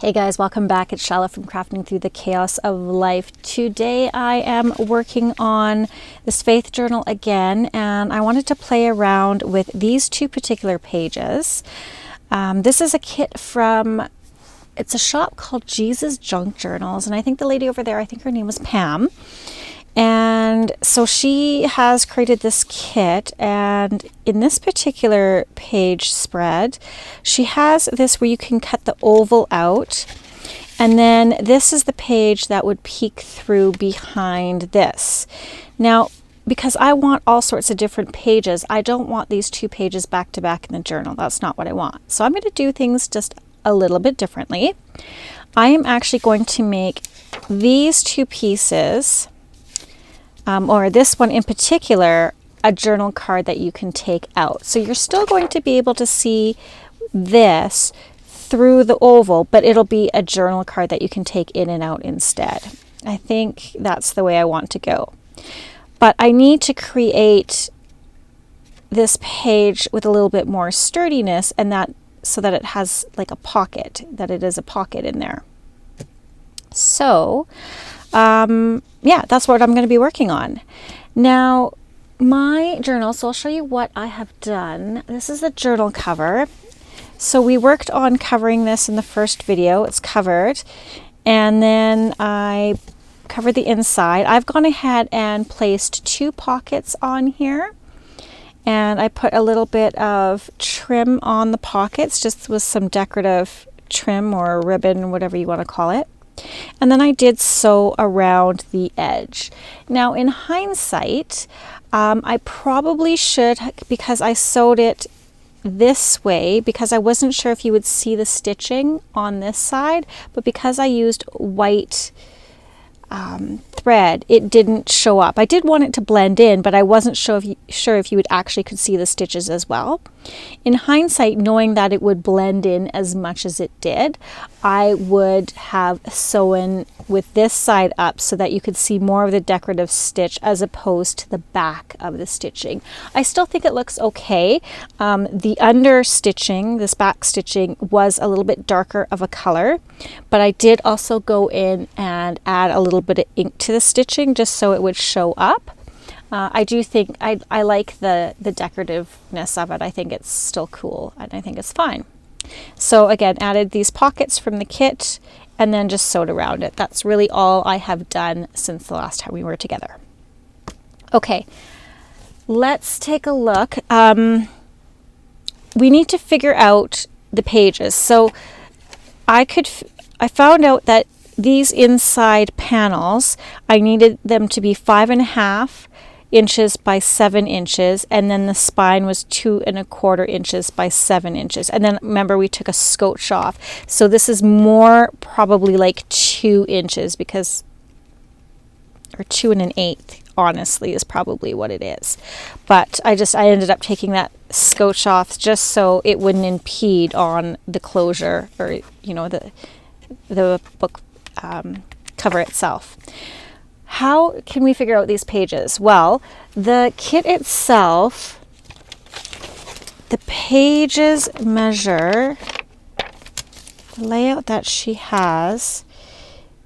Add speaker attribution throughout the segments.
Speaker 1: Hey guys, welcome back. It's Chala from Crafting Through the Chaos of Life. Today I am working on this faith journal again, and I wanted to play around with these two particular pages. This is a kit from, it's a shop called Jesus Junk Journals, and I think the lady over there, I think her name was Pam. And so she has created this kit, and in this particular page spread, she has this where you can cut the oval out, and then this is the page that would peek through behind this. Now, because I want all sorts of different pages, I don't want these two pages back to back in the journal. That's not what I want. So I'm going to do things just a little bit differently. I am actually going to make these two pieces, or this one in particular, a journal card that you can take out. So you're still going to be able to see this through the oval, but it'll be a journal card that you can take in and out instead. I think that's the way I want to go. But I need to create this page with a little bit more sturdiness, and that so that it has like a pocket, that it is a pocket in there. So yeah, that's what I'm going to be working on. Now, my journal, so I'll show you what I have done. This is the journal cover. So we worked on covering this in the first video. It's covered. And then I covered the inside. I've gone ahead and placed two pockets on here. And I put a little bit of trim on the pockets, just with some decorative trim or ribbon, whatever you want to call it. And then I did sew around the edge. Now, in hindsight, I probably should, because I sewed it this way, because I wasn't sure if you would see the stitching on this side, but because I used white thread, it didn't show up. I did want it to blend in, but I wasn't sure if you would actually could see the stitches as well. In hindsight, knowing that it would blend in as much as it did, I would have sewn with this side up so that you could see more of the decorative stitch as opposed to the back of the stitching. I still think it looks okay. The under stitching, this back stitching, was a little bit darker of a color, but I did also go in and add a little bit of ink to the stitching just so it would show up. I do think I like the decorativeness of it. I think it's still cool, and I think it's fine. So again, added these pockets from the kit and then just sewed around it. That's really all I have done since the last time we were together. Okay, let's take a look. We need to figure out the pages. So I found out that these inside panels, I needed them to be 5.5 inches by 7 inches, and then the spine was 2.25 inches by 7 inches. And then remember, we took a scotch off, so this is more probably like 2 inches, because, or 2 1/8 honestly is probably what it is. But I ended up taking that scotch off just so it wouldn't impede on the closure, or the book cover itself. How can we figure out these pages? Well, the kit itself, the pages measure, the layout that she has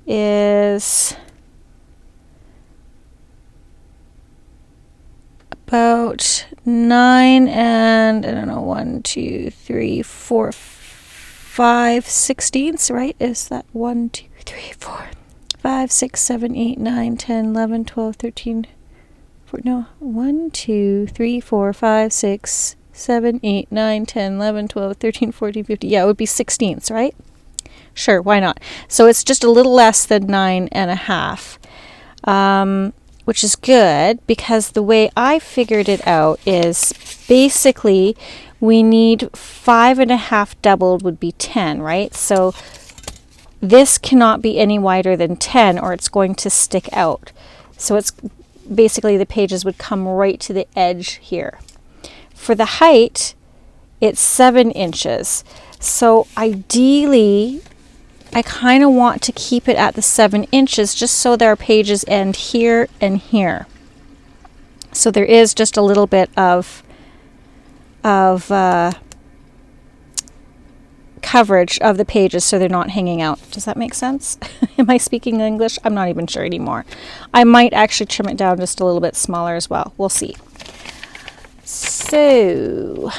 Speaker 1: is about 9 and, I don't know, 1, 2, 3, 4, 5 sixteenths, right? Is that 1, 2, 3, 4, 5, 6, 7, 8, 9, 10, 11, 12, 13, 14, no, 1, 2, 3, 4, 5, 6, 7, 8, 9, 10, 11, 12, 13, 14, 15. Yeah, it would be sixteenths, right? Sure, why not? So it's just a little less than 9.5, which is good, because the way I figured it out is basically we need 5.5 doubled would be 10, right? So this cannot be any wider than 10 or it's going to stick out. So it's basically the pages would come right to the edge here. For the height, it's 7 inches. So ideally, I kind of want to keep it at the 7 inches just so that our pages end here and here. So there is just a little coverage of the pages so they're not hanging out. Does that make sense? Am I speaking English? I'm not even sure anymore. I might actually trim it down just a little bit smaller as well. We'll see. So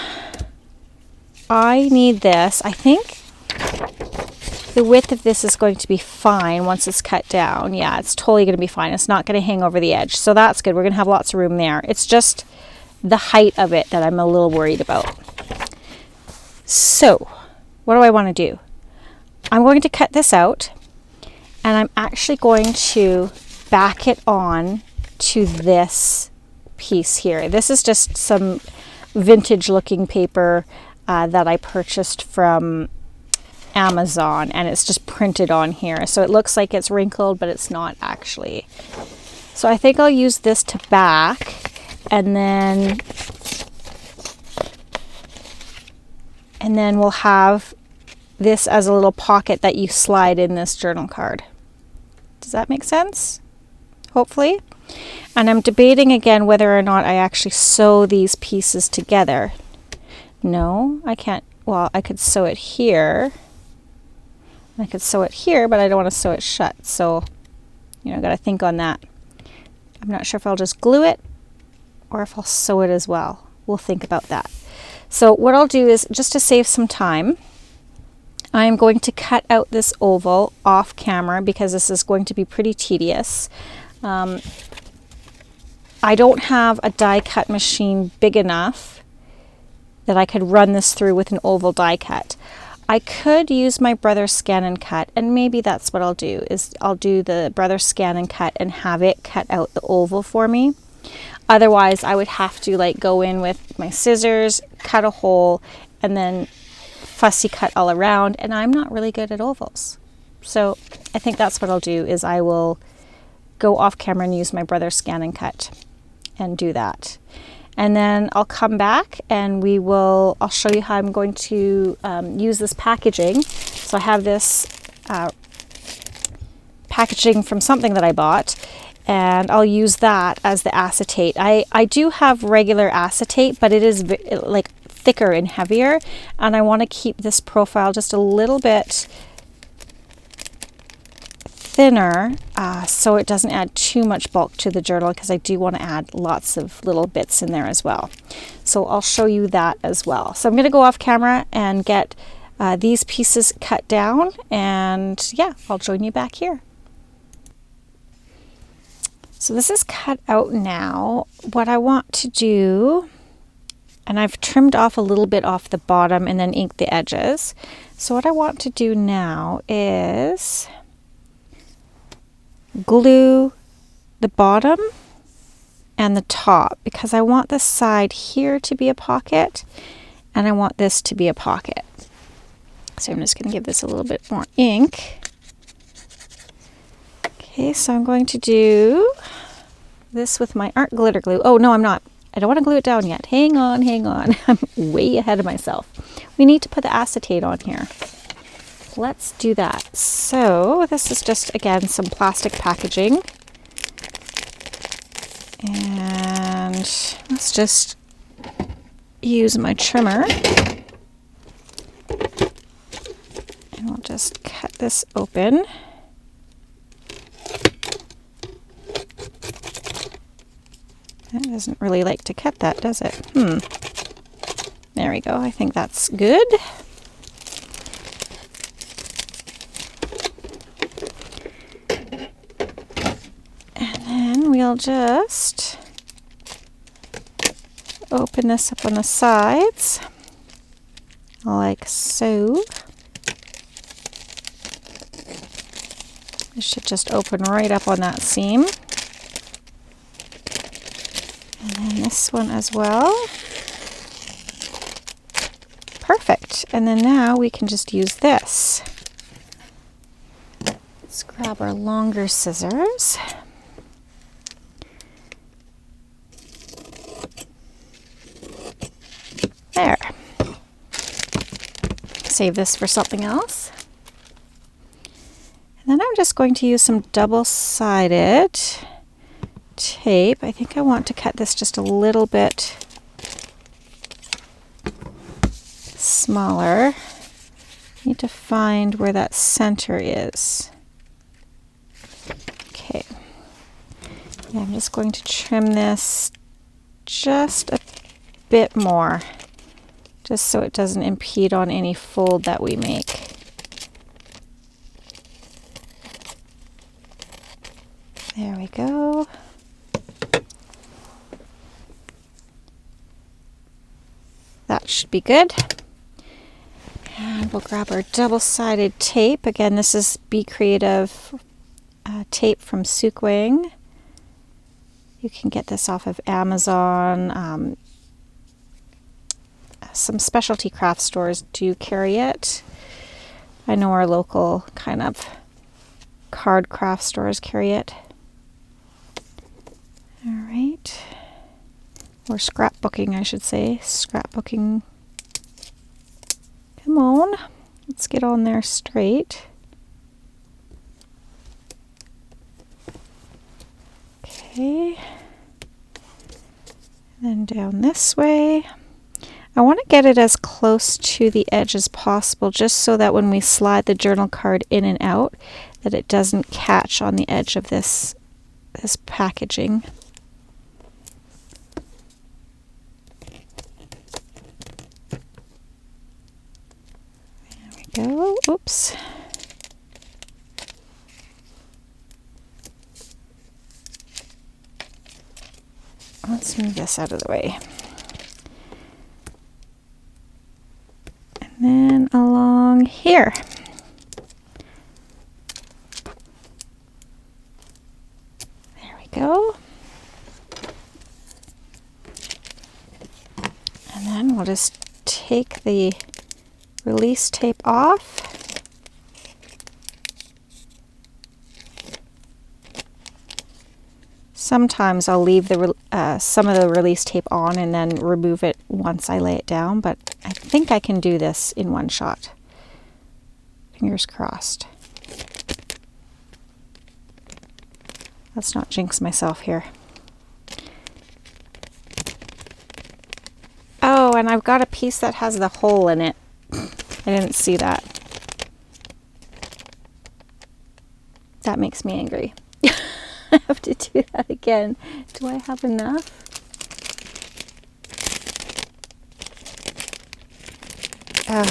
Speaker 1: I need this. I think the width of this is going to be fine once it's cut down. Yeah, it's totally going to be fine. It's not going to hang over the edge. So that's good. We're going to have lots of room there. It's just the height of it that I'm a little worried about. So what do I want to do? I'm going to cut this out, and I'm actually going to back it on to this piece here. This is just some vintage looking paper that I purchased from Amazon, and it's just printed on here. So it looks like it's wrinkled, but it's not actually. So I think I'll use this to back, and then we'll have this as a little pocket that you slide in this journal card. Does that make sense? Hopefully. And I'm debating again whether or not I actually sew these pieces together. No, I can't. Well, I could sew it here. I could sew it here, but I don't want to sew it shut. So, you know, I got to think on that. I'm not sure if I'll just glue it or if I'll sew it as well. We'll think about that. So what I'll do is, just to save some time, I'm going to cut out this oval off camera because this is going to be pretty tedious. I don't have a die cut machine big enough that I could run this through with an oval die cut. I could use my Brother Scan and Cut, and maybe that's what I'll do, is I'll do the Brother Scan and Cut and have it cut out the oval for me. Otherwise, I would have to like go in with my scissors, cut a hole, and then fussy cut all around, and I'm not really good at ovals. So I think that's what I'll do, is I will go off camera and use my Brother Scan and Cut and do that. And then I'll come back and I'll show you how I'm going to use this packaging. So I have this packaging from something that I bought, and I'll use that as the acetate. I do have regular acetate, but it is like thicker and heavier, and I want to keep this profile just a little bit thinner so it doesn't add too much bulk to the journal, because I do want to add lots of little bits in there as well. So I'll show you that as well. So I'm going to go off camera and get these pieces cut down, and yeah, I'll join you back here. So this is cut out now. What I want to do, and I've trimmed off a little bit off the bottom and then inked the edges. So what I want to do now is glue the bottom and the top, because I want the side here to be a pocket and I want this to be a pocket. So I'm just going to give this a little bit more ink. Okay, so I'm going to do this with my art glitter glue. Oh, no, I'm not. I don't want to glue it down yet. Hang on, hang on. I'm way ahead of myself. We need to put the acetate on here. Let's do that. So this is just, again, some plastic packaging. And let's just use my trimmer. And we'll just cut this open. It doesn't really like to cut that, does it? There we go. I think that's good. And then we'll just open this up on the sides, like so. It should just open right up on that seam. And then this one as well. Perfect. And then now we can just use this. Let's grab our longer scissors. There. Save this for something else. And then I'm just going to use some double-sided tape. I think I want to cut this just a little bit smaller. need to find where that center is. Okay. Yeah, I'm just going to trim this just a bit more, just so it doesn't impede on any fold that we make. There we go. That should be good. And we'll grab our double-sided tape. Again, this is Be Creative tape from Sukwing. You can get this off of Amazon. Some specialty craft stores do carry it. I know our local kind of card craft stores carry it. All right. Or scrapbooking, I should say. Scrapbooking. Come on. Let's get on there straight. Okay. Then down this way. I want to get it as close to the edge as possible, just so that when we slide the journal card in and out, that it doesn't catch on the edge of this packaging. There we go. Oops. Let's move this out of the way. And then along here. There we go. And then we'll just take the release tape off. Sometimes I'll leave some of the release tape on and then remove it once I lay it down, but I think I can do this in one shot. Fingers crossed. Let's not jinx myself here. Oh, and I've got a piece that has the hole in it. I didn't see that. That makes me angry. I have to do that again. Do I have enough? Ugh.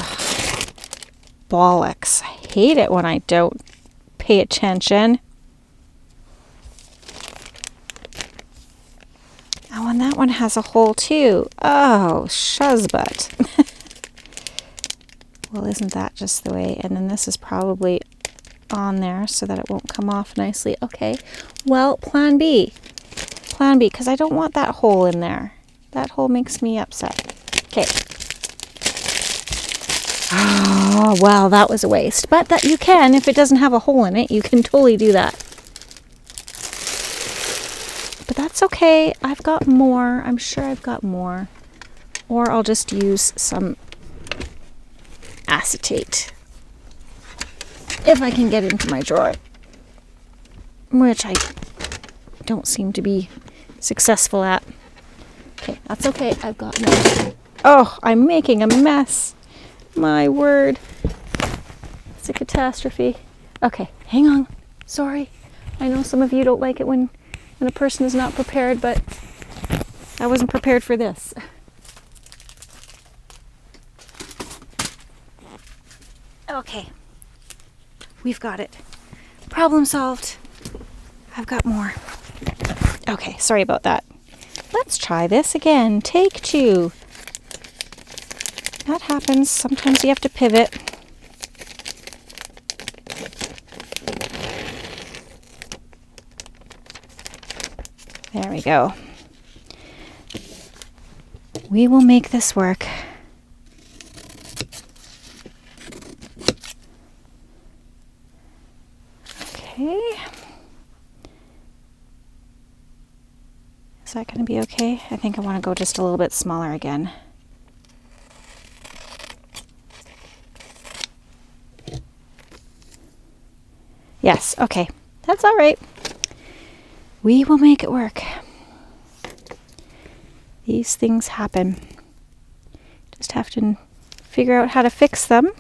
Speaker 1: Bollocks. I hate it when I don't pay attention. Oh, and that one has a hole too. Oh, shuzbutt. Well, isn't that just the way? And then this is probably on there so that it won't come off nicely. Okay, well, plan B, because I don't want that hole in there. That hole makes me upset. Okay. Oh, well, that was a waste, but that you can, if it doesn't have a hole in it, you can totally do that. But that's okay. I've got more. I'm sure I've got more. Or I'll just use some acetate if I can get into my drawer, which I don't seem to be successful at. Okay, that's okay. I've got more. Oh, I'm making a mess. My word. It's a catastrophe. Okay, hang on. Sorry. I know some of you don't like it when a person is not prepared, but I wasn't prepared for this. Okay. We've got it. Problem solved. I've got more. Okay, sorry about that. Let's try this again. Take 2. That happens. Sometimes you have to pivot. There we go. We will make this work. Okay. Is that going to be okay? I think I want to go just a little bit smaller again. Yes, okay. That's all right. We will make it work. These things happen. Just have to figure out how to fix them.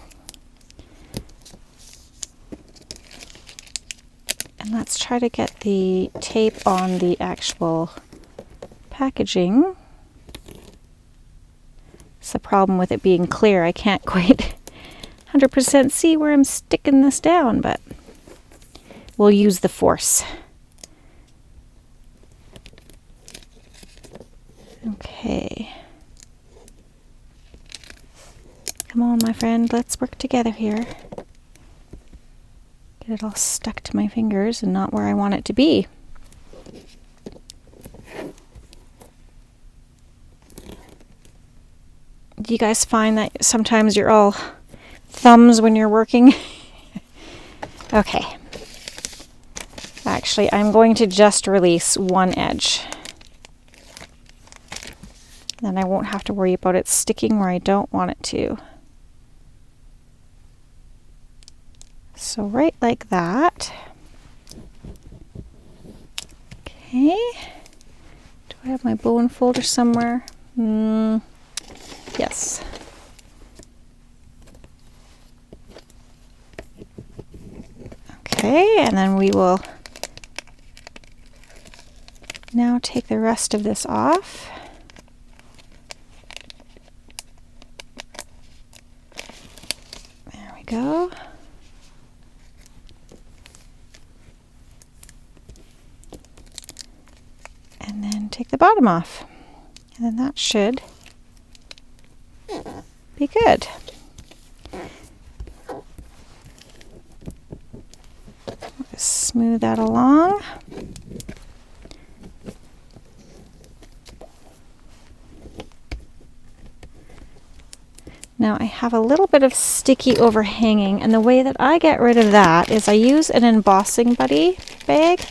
Speaker 1: try to get the tape on the actual packaging. It's the problem with it being clear. I can't quite 100% see where I'm sticking this down, but we'll use the force. Okay. Come on, my friend, let's work together here. Get it all stuck to my fingers and not where I want it to be. Do you guys find that sometimes you're all thumbs when you're working? Okay. Actually, I'm going to just release one edge. Then I won't have to worry about it sticking where I don't want it to. So right like that. Okay. Do I have my bone folder somewhere? Yes. Okay, and then we will now take the rest of this off. There we go. And then take the bottom off. And then that should be good. Just smooth that along. Now I have a little bit of sticky overhanging, and the way that I get rid of that is I use an embossing buddy bag.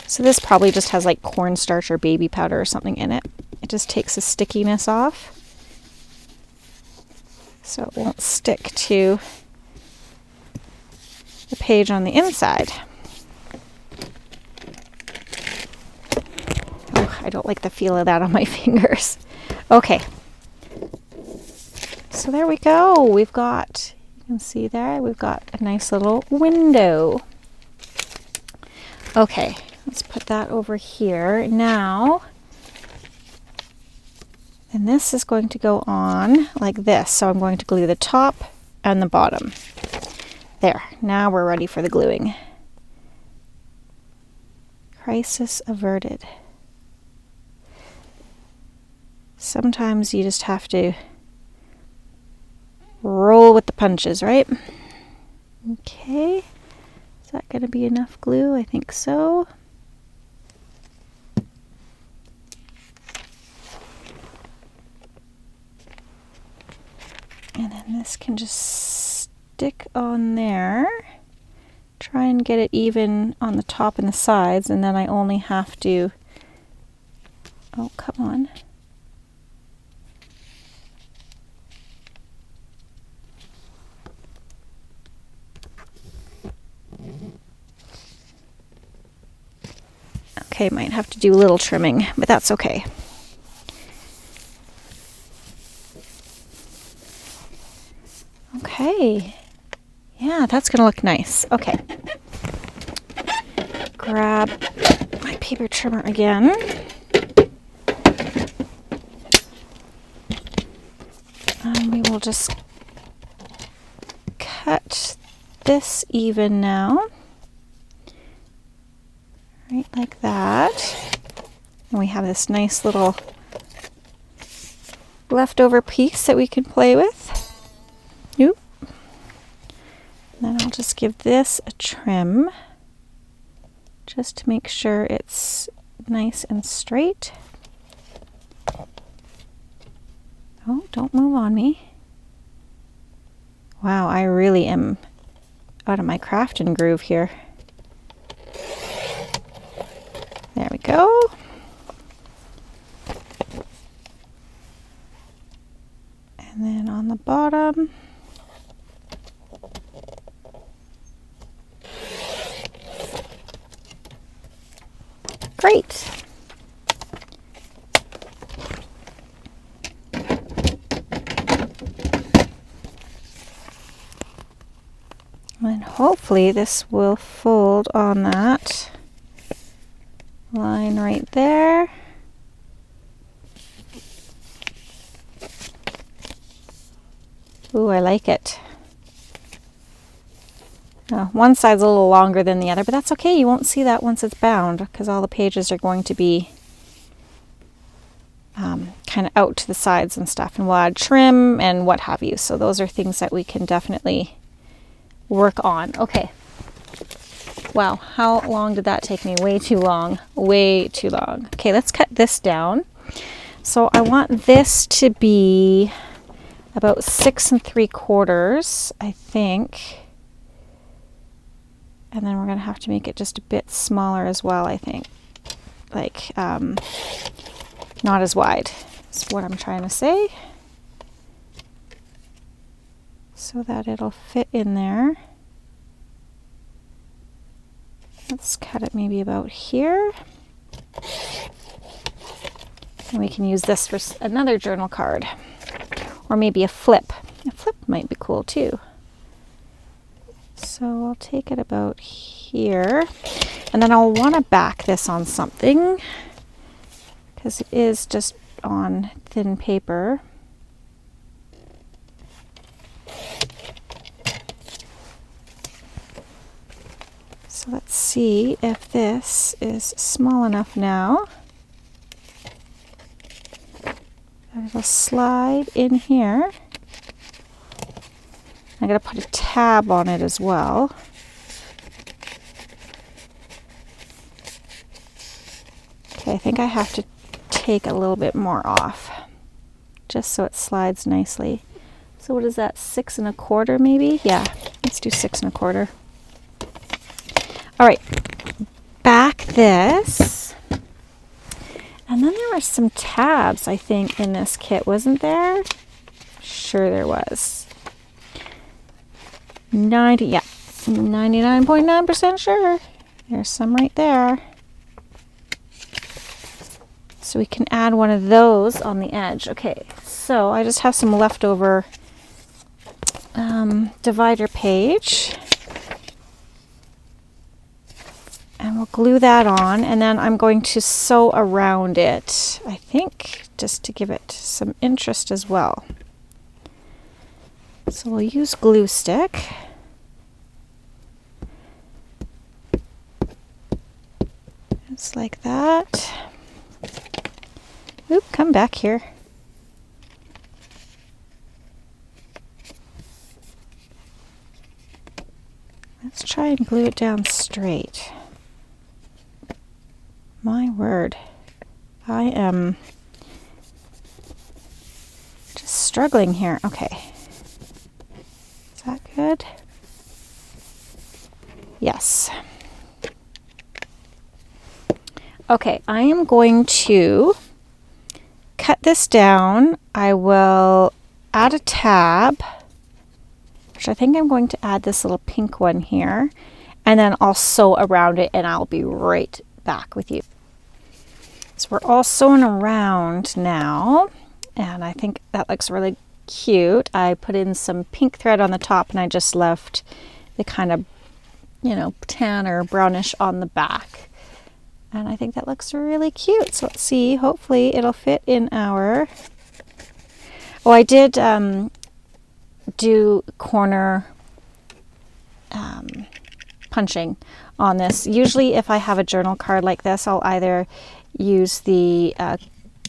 Speaker 1: So this probably just has like cornstarch or baby powder or something in it. It just takes the stickiness off, so it won't stick to the page on the inside. Oh, I don't like the feel of that on my fingers. Okay. So there we go. We've got, you can see there, we've got a nice little window. Okay, let's put that over here. Now, and this is going to go on like this. So I'm going to glue the top and the bottom. There, now we're ready for the gluing. Crisis averted. Sometimes you just have to roll with the punches, right? Okay, is that going to be enough glue? I think so. And then this can just stick on there. Try and get it even on the top and the sides, and then I only have to, oh, come on. Okay, might have to do a little trimming, but that's okay. Okay, yeah, that's gonna look nice. Okay, grab my paper trimmer again. And we will just cut this even now. Right like that. And we have this nice little leftover piece that we can play with. Oop. And then I'll just give this a trim just to make sure it's nice and straight. Oh, don't move on me. Wow, I really am out of my crafting groove here. There we go. And then on the bottom, great. And hopefully this will fold on that line right there. Ooh, I like it. One side's a little longer than the other, but that's okay. You won't see that once it's bound because all the pages are going to be kind of out to the sides and stuff, and we'll add trim and what have you. So those are things that we can definitely work on. Okay. Wow, how long did that take me? Way too long. Way too long. Okay, let's cut this down. So I want this to be about 6 3/4, I think. And then we're going to have to make it just a bit smaller as well, I think. Like, not as wide. That's what I'm trying to say. So that it'll fit in there. Let's cut it maybe about here. And we can use this for another journal card. Or maybe a flip. A flip might be cool too. So I'll take it about here. And then I'll want to back this on something, because it is just on thin paper. So let's see if this is small enough now that it'll slide in here. I'm going to put a tab on it as well. Okay, I think I have to take a little bit more off just so it slides nicely. So what is that, 6 1/4 maybe? Yeah, let's do 6 1/4. All right, back this. And then there were some tabs, I think, in this kit, wasn't there? Sure there was. 99.9% sure. There's some right there. So we can add one of those on the edge. Okay, so I just have some leftover divider page. And we'll glue that on, and then I'm going to sew around it, I think, just to give it some interest as well. So we'll use glue stick. Just like that. Oop, come back here. Let's try and glue it down straight. My word, I am just struggling here. Okay. Is that good? Yes. Okay, I am going to cut this down. I will add a tab, which I think I'm going to add this little pink one here, and then I'll sew around it, and I'll be right back with you. So we're all sewn around now, and I think that looks really cute. I put in some pink thread on the top, and I just left the kind of, tan or brownish on the back. And I think that looks really cute. So let's see, hopefully it'll fit in our... Oh, I did do corner punching on this. Usually if I have a journal card like this, I'll either use the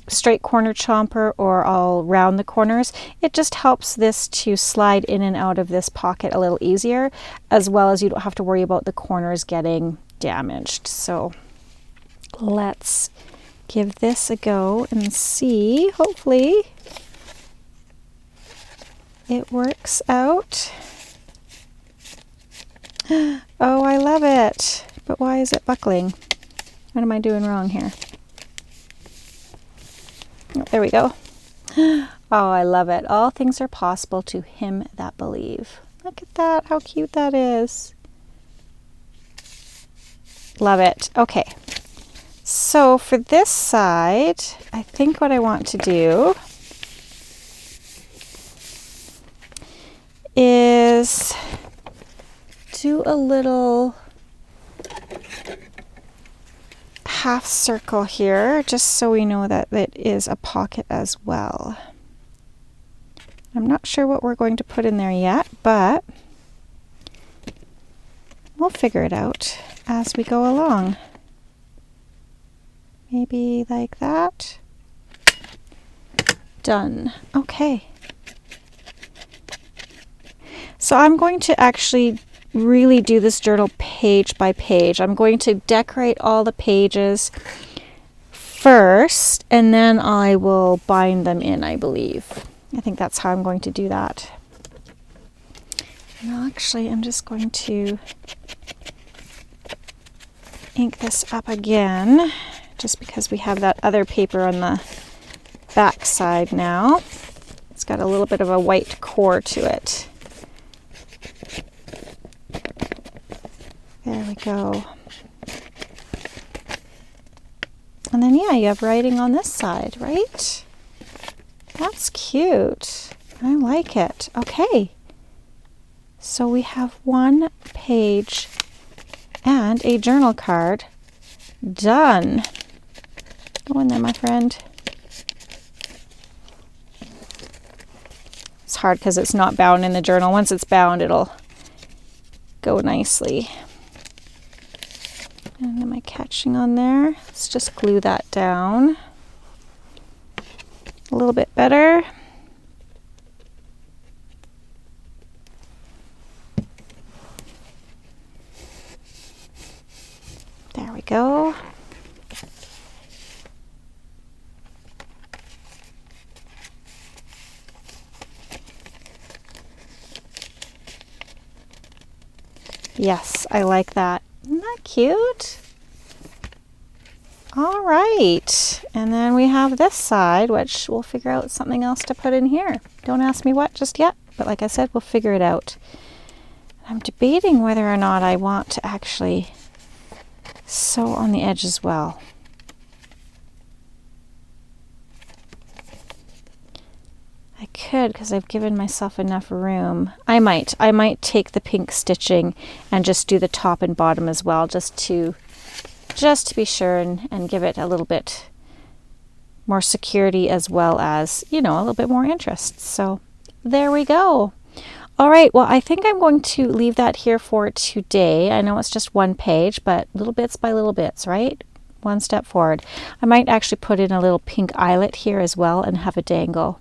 Speaker 1: straight corner chomper or I'll round the corners. It just helps this to slide in and out of this pocket a little easier, as well as you don't have to worry about the corners getting damaged. So let's give this a go and see. Hopefully it works out. Oh, I love it. But why is it buckling? What am I doing wrong here? Oh, there we go. Oh, I love it. All things are possible to him that believe. Look at that. How cute that is. Love it. Okay. So for this side, I think what I want to do is do a little half circle here, just so we know that it is a pocket as well. I'm not sure what we're going to put in there yet, but we'll figure it out as we go along. Maybe like that. Done. Okay. So I'm going to actually really do this journal page by page. I'm going to decorate all the pages first, and then I will bind them in, I believe. I think that's how I'm going to do that. And actually, I'm just going to ink this up again, just because we have that other paper on the back side now. It's got a little bit of a white core to it. There we go. And then, yeah, you have writing on this side, right? That's cute. I like it. Okay. So we have one page and a journal card done. Go in there, my friend. It's hard because it's not bound in the journal. Once it's bound, it'll go nicely. And am I catching on there? Let's just glue that down a little bit better. There we go. Yes, I like that. Isn't that cute? All right, and then we have this side, which we'll figure out something else to put in here. Don't ask me what just yet, but like I said, we'll figure it out. I'm debating whether or not I want to actually sew on the edge as well. I could, because I've given myself enough room. I might take the pink stitching and just do the top and bottom as well, just to be sure and give it a little bit more security, as well as, you know, a little bit more interest. So there we go. All right, well, I think I'm going to leave that here for today. I know it's just one page, but little bits by little bits, right? One step forward. I might actually put in a little pink eyelet here as well and have a dangle.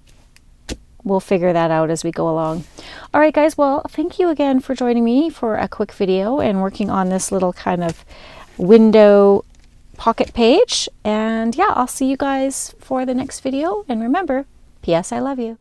Speaker 1: We'll figure that out as we go along. All right, guys, well, thank you again for joining me for a quick video and working on this little kind of window pocket page. And yeah, I'll see you guys for the next video. And remember, P.S. I love you.